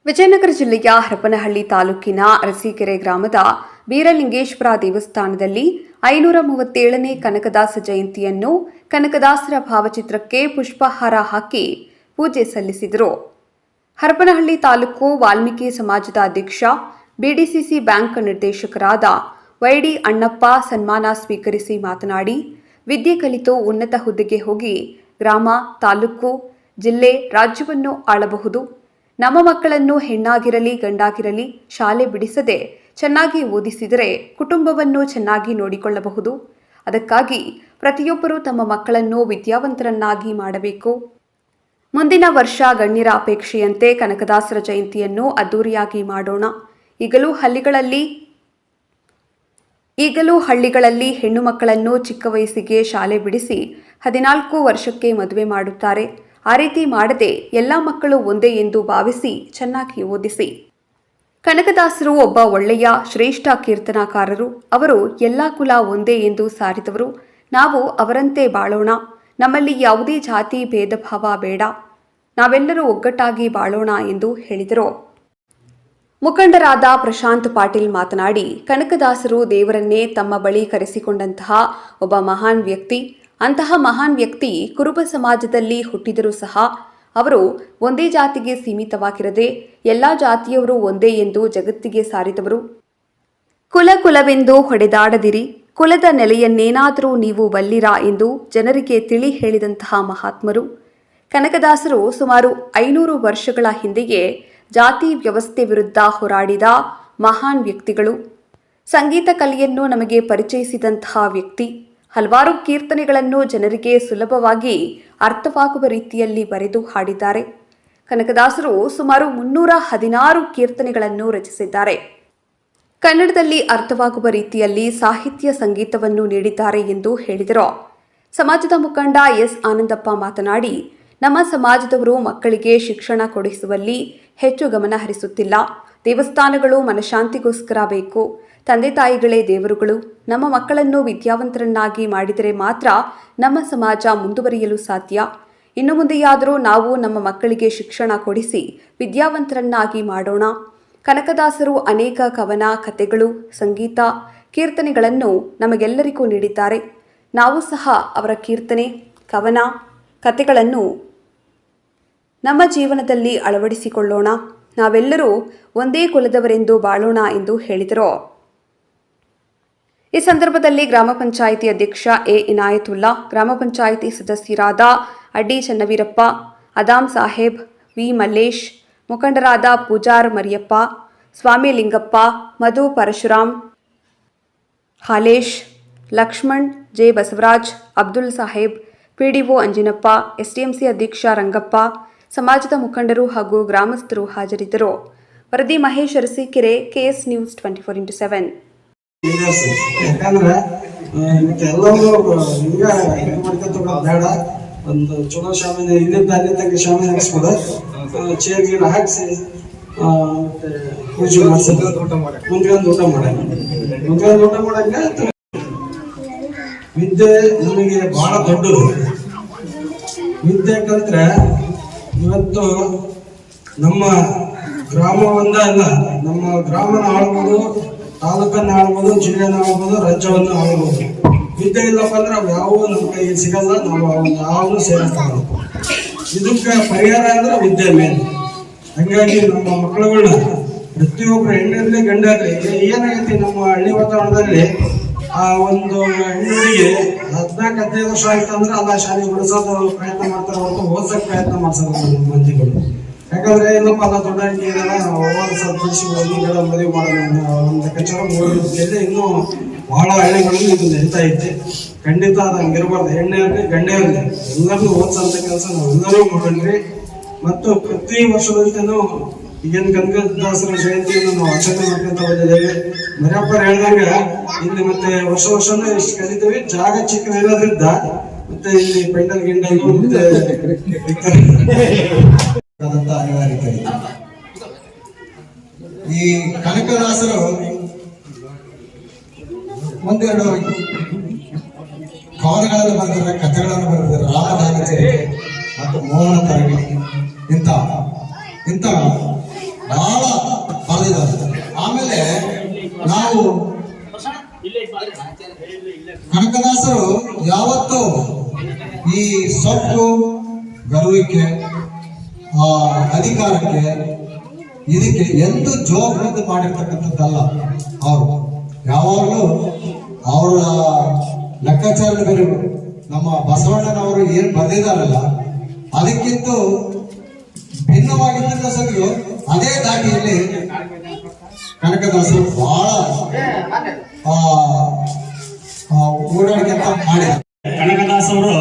ವಿಜಯನಗರ ಜಿಲ್ಲೆಯ ಹರಪನಹಳ್ಳಿ ತಾಲೂಕಿನ ಅರಸೀಕೆರೆ ಗ್ರಾಮದ ಬೀರಲಿಂಗೇಶ್ವರ ದೇವಸ್ಥಾನದಲ್ಲಿ 537ನೇ ಕನಕದಾಸ ಜಯಂತಿಯನ್ನು ಕನಕದಾಸರ ಭಾವಚಿತ್ರಕ್ಕೆ ಪುಷ್ಪಹಾರ ಹಾಕಿ ಪೂಜೆ ಸಲ್ಲಿಸಿದರು. ಹರಪನಹಳ್ಳಿ ತಾಲೂಕು ವಾಲ್ಮೀಕಿ ಸಮಾಜದ ಅಧ್ಯಕ್ಷ, ಬಿಡಿಸಿಸಿ ಬ್ಯಾಂಕ್ ನಿರ್ದೇಶಕರಾದ ವೈಡಿ ಅಣ್ಣಪ್ಪ ಸನ್ಮಾನ ಸ್ವೀಕರಿಸಿ ಮಾತನಾಡಿ, ವಿದ್ಯೆ ಕಲಿತು ಉನ್ನತ ಹುದ್ದೆಗೆ ಹೋಗಿ ಗ್ರಾಮ, ತಾಲೂಕು, ಜಿಲ್ಲೆ, ರಾಜ್ಯವನ್ನು ಆಳಬಹುದು. ನಮ್ಮ ಮಕ್ಕಳನ್ನು ಹೆಣ್ಣಾಗಿರಲಿ ಗಂಡಾಗಿರಲಿ ಶಾಲೆ ಬಿಡಿಸದೆ ಚೆನ್ನಾಗಿ ಓದಿಸಿದರೆ ಕುಟುಂಬವನ್ನು ಚೆನ್ನಾಗಿ ನೋಡಿಕೊಳ್ಳಬಹುದು. ಅದಕ್ಕಾಗಿ ಪ್ರತಿಯೊಬ್ಬರೂ ತಮ್ಮ ಮಕ್ಕಳನ್ನು ವಿದ್ಯಾವಂತರನ್ನಾಗಿ ಮಾಡಬೇಕು. ಮುಂದಿನ ವರ್ಷ ಗಣ್ಯರ ಅಪೇಕ್ಷೆಯಂತೆ ಕನಕದಾಸರ ಜಯಂತಿಯನ್ನು ಅದ್ದೂರಿಯಾಗಿ ಮಾಡೋಣ. ಈಗಲೂ ಹಳ್ಳಿಗಳಲ್ಲಿ ಹೆಣ್ಣು ಮಕ್ಕಳನ್ನು ಚಿಕ್ಕ ವಯಸ್ಸಿಗೆ ಶಾಲೆ ಬಿಡಿಸಿ 14 ವರ್ಷಕ್ಕೆ ಮದುವೆ ಮಾಡುತ್ತಾರೆ. ಆ ರೀತಿ ಮಾಡದೆ ಎಲ್ಲ ಮಕ್ಕಳು ಒಂದೇ ಎಂದು ಭಾವಿಸಿ ಚೆನ್ನಾಗಿ ಓದಿಸಿ. ಕನಕದಾಸರು ಒಬ್ಬ ಒಳ್ಳೆಯ ಶ್ರೇಷ್ಠ ಕೀರ್ತನಾಕಾರರು. ಅವರು ಎಲ್ಲ ಕುಲ ಒಂದೇ ಎಂದು ಸಾರಿದವರು. ನಾವು ಅವರಂತೆ ಬಾಳೋಣ. ನಮ್ಮಲ್ಲಿ ಯಾವುದೇ ಜಾತಿ ಭೇದ ಭಾವ ಬೇಡ. ನಾವೆಲ್ಲರೂ ಒಗ್ಗಟ್ಟಾಗಿ ಬಾಳೋಣ ಎಂದು ಹೇಳಿದರು. ಮುಖಂಡರಾದ ಪ್ರಶಾಂತ್ ಪಾಟೀಲ್ ಮಾತನಾಡಿ, ಕನಕದಾಸರು ದೇವರನ್ನೇ ತಮ್ಮ ಬಳಿ ಕರೆಸಿಕೊಂಡಂತಹ ಒಬ್ಬ ಮಹಾನ್ ವ್ಯಕ್ತಿ. ಅಂತಹ ಮಹಾನ್ ವ್ಯಕ್ತಿ ಕುರುಬ ಸಮಾಜದಲ್ಲಿ ಹುಟ್ಟಿದರೂ ಸಹ ಅವರು ಒಂದೇ ಜಾತಿಗೆ ಸೀಮಿತವಾಗಿರದೆ ಎಲ್ಲ ಜಾತಿಯವರು ಒಂದೇ ಎಂದು ಜಗತ್ತಿಗೆ ಸಾರಿದವರು. ಕುಲವೆಂದು ಹೊಡೆದಾಡದಿರಿ, ಕುಲದ ನೆಲೆಯನ್ನೇನಾದರೂ ನೀವು ಬಲ್ಲಿರಾ ಎಂದು ಜನರಿಗೆ ತಿಳಿ ಹೇಳಿದಂತಹ ಮಹಾತ್ಮರು. ಕನಕದಾಸರು ಸುಮಾರು 500 ವರ್ಷಗಳ ಹಿಂದೆಯೇ ಜಾತಿ ವ್ಯವಸ್ಥೆ ವಿರುದ್ಧ ಹೋರಾಡಿದ ಮಹಾನ್ ವ್ಯಕ್ತಿಗಳು. ಸಂಗೀತ ಕಲೆಯನ್ನು ನಮಗೆ ಪರಿಚಯಿಸಿದಂತಹ ವ್ಯಕ್ತಿ. ಹಲವಾರು ಕೀರ್ತನೆಗಳನ್ನು ಜನರಿಗೆ ಸುಲಭವಾಗಿ ಅರ್ಥವಾಗುವ ರೀತಿಯಲ್ಲಿ ಬರೆದು ಹಾಡಿದ್ದಾರೆ. ಕನಕದಾಸರು ಸುಮಾರು 316 ಕೀರ್ತನೆಗಳನ್ನು ರಚಿಸಿದ್ದಾರೆ. ಕನ್ನಡದಲ್ಲಿ ಅರ್ಥವಾಗುವ ರೀತಿಯಲ್ಲಿ ಸಾಹಿತ್ಯ ಸಂಗೀತವನ್ನು ನೀಡಿದ್ದಾರೆ ಎಂದು ಹೇಳಿದರು. ಸಮಾಜದ ಮುಖಂಡ ಎಸ್ ಆನಂದಪ್ಪ ಮಾತನಾಡಿ, ನಮ್ಮ ಸಮಾಜದವರು ಮಕ್ಕಳಿಗೆ ಶಿಕ್ಷಣ ಕೊಡಿಸುವಲ್ಲಿ ಹೆಚ್ಚು ಗಮನ ಹರಿಸುತ್ತಿಲ್ಲ. ದೇವಸ್ಥಾನಗಳು ಮನಶಾಂತಿಗೋಸ್ಕರ ಬೇಕು. ತಂದೆ ತಾಯಿಗಳೇ ದೇವರುಗಳು. ನಮ್ಮ ಮಕ್ಕಳನ್ನು ವಿದ್ಯಾವಂತರನ್ನಾಗಿ ಮಾಡಿದರೆ ಮಾತ್ರ ನಮ್ಮ ಸಮಾಜ ಮುಂದುವರಿಯಲು ಸಾಧ್ಯ. ಇನ್ನು ಮುಂದೆಯಾದರೂ ನಾವು ನಮ್ಮ ಮಕ್ಕಳಿಗೆ ಶಿಕ್ಷಣ ಕೊಡಿಸಿ ವಿದ್ಯಾವಂತರನ್ನಾಗಿ ಮಾಡೋಣ. ಕನಕದಾಸರು ಅನೇಕ ಕವನ, ಕಥೆಗಳು, ಸಂಗೀತ, ಕೀರ್ತನೆಗಳನ್ನು ನಮಗೆಲ್ಲರಿಗೂ ನೀಡಿದ್ದಾರೆ. ನಾವು ಸಹ ಅವರ ಕೀರ್ತನೆ, ಕವನ, ಕಥೆಗಳನ್ನು ನಮ್ಮ ಜೀವನದಲ್ಲಿ ಅಳವಡಿಸಿಕೊಳ್ಳೋಣ. ನಾವೆಲ್ಲರೂ ಒಂದೇ ಕುಲದವರೆಂದು ಬಾಳೋಣ ಎಂದು ಹೇಳಿದರು. ಈ ಸಂದರ್ಭದಲ್ಲಿ ಗ್ರಾಮ ಪಂಚಾಯಿತಿ ಅಧ್ಯಕ್ಷ ಎ ಇನಾಯತುಲ್ಲಾ, ಗ್ರಾಮ ಪಂಚಾಯಿತಿ ಸದಸ್ಯರಾದ ಅಡ್ಡಿ ಚನ್ನವೀರಪ್ಪ, ಅದಾಮ್ ಸಾಹೇಬ್, ವಿ ಮಲ್ಲೇಶ್, ಮುಖಂಡರಾದ Poojar Mariyappa, Swamy Lingappa, Madhu Parashuram, Halesh, Lakshman, J Basavaraj, Abdul Saheb, PDO Anjinappa, SDMC ಅಧ್ಯಕ್ಷ ರಂಗಪ್ಪ, ಸಮಾಜದ ಮುಖಂಡರು ಹಾಗೂ ಗ್ರಾಮಸ್ಥರು ಹಾಜರಿದ್ದರು. ವರದಿ Mahesh, Arsikere, KS news 24x7. ಯಾಕಂದ್ರೆ ಎಲ್ಲರೂ ಈಗ ಬೇಡ, ಒಂದು ಚಲೋ ಶಾಮಿನ ಇಲ್ಲಿಂದ ಅಲ್ಲಿ ತನಕ ಶಾಮಿನ ಹಾಕಿಸ್ಬೋದು, ಚೇರ್ ಗೀರ್ ಹಾಕಿಸಿ ಮತ್ತೆ ಪೂಜೆ ಮಾಡಿಸೋದು, ಮುಂದ್ಗಂದು ಊಟ ಮಾಡಂಗ ವಿದ್ಯೆ ನಮಗೆ ಬಹಳ ದೊಡ್ಡದು. ವಿದ್ಯೆ ಕಲ್ತ್ರೆ ಇವತ್ತು ನಮ್ಮ ಗ್ರಾಮ ಒಂದೇ ಅಲ್ಲ, ನಮ್ಮ ಗ್ರಾಮನ ಆಳ್ಬೋದು, ತಾಲೂಕನ್ನು ಆಳ್ಬೋದು, ಜಿಲ್ಲೆನ ಆಳ್ಬೋದು, ರಾಜ್ಯವನ್ನು ಆಳ್ಬೋದು. ವಿದ್ಯೆ ಇಲ್ಲಪ್ಪ ಅಂದ್ರೆ ಅವು ಯಾವುವು ನಮ್ಮ ಕೈಗೆ ಸಿಗಲ್ಲ. ನಾವು ಯಾವುದು ಸೇರಿಸ್ಕೊಳ್ಳೋದು. ಇದಕ್ಕೆ ಪರಿಹಾರ ಅಂದ್ರೆ ವಿದ್ಯೆ ಮೇನ್. ಹಂಗಾಗಿ ನಮ್ಮ ಮಕ್ಕಳುಗಳನ್ನ ಪ್ರತಿಯೊಬ್ಬರು ಹೆಣ್ಣಿರ್ಲಿ ಗಂಡರ್ಲಿ, ಏನಾಗೈತಿ ನಮ್ಮ ಹಳ್ಳಿ ವಾತಾವರಣದಲ್ಲಿ ಆ ಒಂದು ಹೆಣ್ಣುಡಿಗೆ 14-15 ವರ್ಷ ಆಯ್ತು ಅಂದ್ರೆ ಅಲ್ಲ ಶಾಲೆ ಬಿಡಿಸೋದು ಪ್ರಯತ್ನ ಮಾಡ್ತಾರೆ ಹೊರತು ಓದ್ಸಕ್ ಪ್ರಯತ್ನ ಮಾಡ್ಸೋದು ಮಂದಿಗಳು. ಯಾಕಂದ್ರೆ ಏನಪ್ಪ ಅಲ್ಲ ದೊಡ್ಡ ಓದಿಸೋದು ಬಿಡಿಸಿ ಮದುವೆ ಮಾಡೋದು ಒಂದು ಕಚರ ಮೂಡಿಯಲ್ಲಿ ಇನ್ನೂ ಬಹಳ ಹಳ್ಳಿಗಳಲ್ಲಿ ಇದು ನಡೀತಾ ಐತಿ. ಖಂಡಿತ ಅದು ಹಂಗಿರ್ಬಾರ್ದು. ಹೆಣ್ಣೆ ಇರಲಿ ಗಂಡೇ ಇರಲಿ ಎಲ್ಲರಿಗೂ ಓದಿಸೋಂಥ ಕೆಲಸ ನಾವೆಲ್ಲರೂ ಮಾಡ್ರಿ. ಮತ್ತು ಪ್ರತಿ ವರ್ಷದಂತೆನೂ ಈಗೇನು ಕನಕದಾಸರ ಜಯಂತಿಯನ್ನು ನಾವು ಆಚರಣೆ ಮಾಡ್ಕೊಂತ ಬಂದಿದ್ದೇವೆ. ಮರ್ಯಪ್ಪರು ಹೇಳ್ದಂಗ ಇಲ್ಲಿ ಮತ್ತೆ ವರ್ಷನೂ ಇಷ್ಟು ಕಲಿತೀವಿ. ಜಾಗ ಚಿಕ್ಕದಿರೋದ್ರಿಂದ ಮತ್ತೆ ಇಲ್ಲಿ ಪೆಂಡಲ್ ಗಿಂಡಲ್ ಮತ್ತೆ ಅನಿವಾರ್ಯತೆ. ಈ ಕನಕದಾಸರು ಒಂದೆರಡು ಕವನಗಳನ್ನು ಬರೆದಿದ್ದಾರೆ, ಕಥೆಗಳನ್ನು ಬರೆದಿದ್ದಾರೆ. ರಾಮದಾನಚರಿತೆ ಮತ್ತು ಮೋಹನ ತರಗತಿ ಇಂಥ ಬಹಳ ಬರೆದಿದ್ದಾರೆ. ಆಮೇಲೆ ನಾವು ಕನಕದಾಸರು ಯಾವತ್ತೂ ಈ ಸೊಕ್ಕು ಗರ್ವಕ್ಕೆ ಅಧಿಕಾರಕ್ಕೆ ಇದಕ್ಕೆ ಎಂದು ಜವಾಬ್ದಾರಿ ಮಾಡಿರ್ತಕ್ಕಂಥದ್ದಲ್ಲ. ಅವರು ಯಾವಾಗಲೂ ಅವರ ಲೆಕ್ಕಾಚಾರ ಬೇರೆ. ನಮ್ಮ ಬಸವಣ್ಣನವರು ಏನ್ ಬರೆದಿದ್ದಾರಲ್ಲ ಅದಕ್ಕಿಂತ ಭಿನ್ನವಾಗಿದ್ದ ಸರಿಯು ಅದೇ ದಾಟಿಯಲ್ಲಿ ಕನಕದಾಸರು ಬಹಳ ಓಡಾಡಿಕೆ ಅಂತ ಮಾಡಿದ್ದಾರೆ. ಕನಕದಾಸರು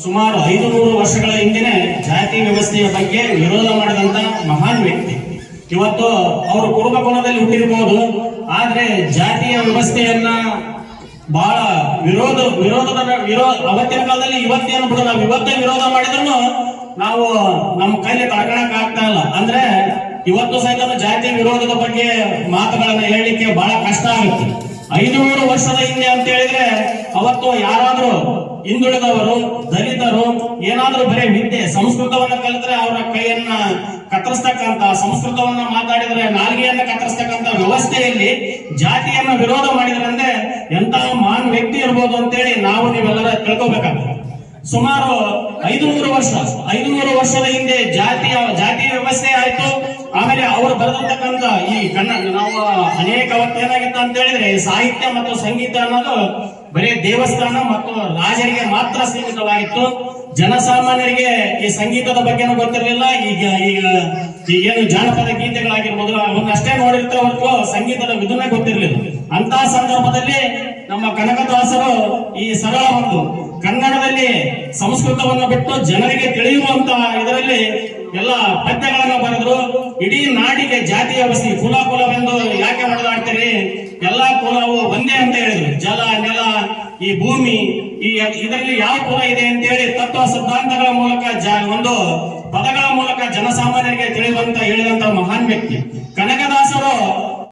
ಸುಮಾರು 500 ವರ್ಷಗಳ ಹಿಂದಿನ ಜಾತಿ ವ್ಯವಸ್ಥೆಯ ಬಗ್ಗೆ ವಿರೋಧ ಮಾಡಿದಂತ ಮಹಾನ್ ವ್ಯಕ್ತಿ. ಇವತ್ತು ಅವರು ಕುರುಬ ಕುಲದಲ್ಲಿ ಹುಟ್ಟಿರಬಹುದು, ಆದ್ರೆ ಜಾತಿಯ ವ್ಯವಸ್ಥೆಯನ್ನ ಬಹಳ ಅವತ್ತಿನ ಕಾಲದಲ್ಲಿ ಇವತ್ತೇನು ಬಿಡು, ನಾವು ಇವತ್ತೇ ವಿರೋಧ ಮಾಡಿದ್ರು ನಾವು ನಮ್ಮ ಕೈಲಿ ತಡ್ಕೊಳಕ್ ಆಗ್ತಾ ಇಲ್ಲ. ಅಂದ್ರೆ ಇವತ್ತು ಸಹಿತ ಜಾತಿ ವಿರೋಧದ ಬಗ್ಗೆ ಮಾತುಗಳನ್ನ ಹೇಳಲಿಕ್ಕೆ ಬಹಳ ಕಷ್ಟ ಆಗುತ್ತೆ. 500 ವರ್ಷದ ಹಿಂದೆ ಅಂತ ಹೇಳಿದ್ರೆ ಅವತ್ತು ಯಾರಾದ್ರೂ ಹಿಂದುಳಿದವರು, ದಲಿತರು ಏನಾದ್ರೂ ಬರೀ ವಿದ್ಯೆ ಸಂಸ್ಕೃತವನ್ನ ಕಲಿತ್ರೆ ಅವರ ಕೈಯನ್ನ ಕತ್ತರಿಸ್ತಕ್ಕಂತ, ಸಂಸ್ಕೃತವನ್ನ ಮಾತಾಡಿದ್ರೆ ನಾಲ್ಗೆಯನ್ನ ಕತ್ತರಿಸ್ತಕ್ಕಂತ ವ್ಯವಸ್ಥೆಯಲ್ಲಿ ಜಾತಿಯನ್ನ ವಿರೋಧ ಮಾಡಿದ್ರಂದ್ರೆ ಎಂತಹ ಮಹಾನ್ ವ್ಯಕ್ತಿ ಇರ್ಬೋದು ಅಂತೇಳಿ ನಾವು ನೀವೆಲ್ಲರ ತಿಳ್ಕೊಬೇಕಾಗ್ತದೆ. ಸುಮಾರು 500 ವರ್ಷದ ಹಿಂದೆ ಜಾತಿ ವ್ಯವಸ್ಥೆ ಆಯ್ತು. ಆಮೇಲೆ ಅವರು ಬರೆದಿರ್ತಕ್ಕಂಥ ಈ ನಾವು ಅನೇಕ ಅವತ್ತು ಏನಾಗಿತ್ತು ಅಂತ ಹೇಳಿದ್ರೆ ಸಾಹಿತ್ಯ ಮತ್ತು ಸಂಗೀತ ಅನ್ನೋದು ಬರೀ ದೇವಸ್ಥಾನ ಮತ್ತು ರಾಜರಿಗೆ ಮಾತ್ರ ಸೀಮಿತವಾಗಿತ್ತು. ಜನಸಾಮಾನ್ಯರಿಗೆ ಈ ಸಂಗೀತದ ಬಗ್ಗೆನೂ ಗೊತ್ತಿರಲಿಲ್ಲ. ಈಗೇನು ಜಾನಪದ ಗೀತೆಗಳಾಗಿರ್ಬೋದು ಅವನ್ನಷ್ಟೇ ನೋಡಿರ್ತಾರೆ ಹೊರತು ಸಂಗೀತದ ವಿಧುನೇ ಗೊತ್ತಿರಲಿಲ್ಲ. ಅಂತಹ ಸಂದರ್ಭದಲ್ಲಿ ನಮ್ಮ ಕನಕದಾಸರು ಈ ಸರಳ ಒಂದು ಕನ್ನಡದಲ್ಲಿ ಸಂಸ್ಕೃತವನ್ನು ಬಿಟ್ಟು ಜನರಿಗೆ ತಿಳಿಯುವಂತ ಇದರಲ್ಲಿ ಎಲ್ಲ ಪದ್ಯಗಳನ್ನು ಬರೆದ್ರು. ಇಡೀ ನಾಡಿಗೆ ಜಾತಿ ವ್ಯವಸ್ಥೆ ಕುಲವೆಂದು ಯಾಕೆ ಹೊಡೆದಾಡ್ತೀರಿ, ಎಲ್ಲಾ ಕುಲವು ಒಂದೇ ಅಂತ ಹೇಳಿದ್ರು. ಜಲ, ನೆಲ, ಈ ಭೂಮಿ, ಇದರಲ್ಲಿ ಯಾವ ಕುಲ ಇದೆ ಅಂತ ಹೇಳಿ ತತ್ವ ಸಿದ್ಧಾಂತಗಳ ಮೂಲಕ ಒಂದು ಪದಗಳ ಮೂಲಕ ಜನಸಾಮಾನ್ಯರಿಗೆ ತಿಳಿಯುವಂತ ಹೇಳಿದಂತ ಮಹಾನ್ ವ್ಯಕ್ತಿ ಕನಕ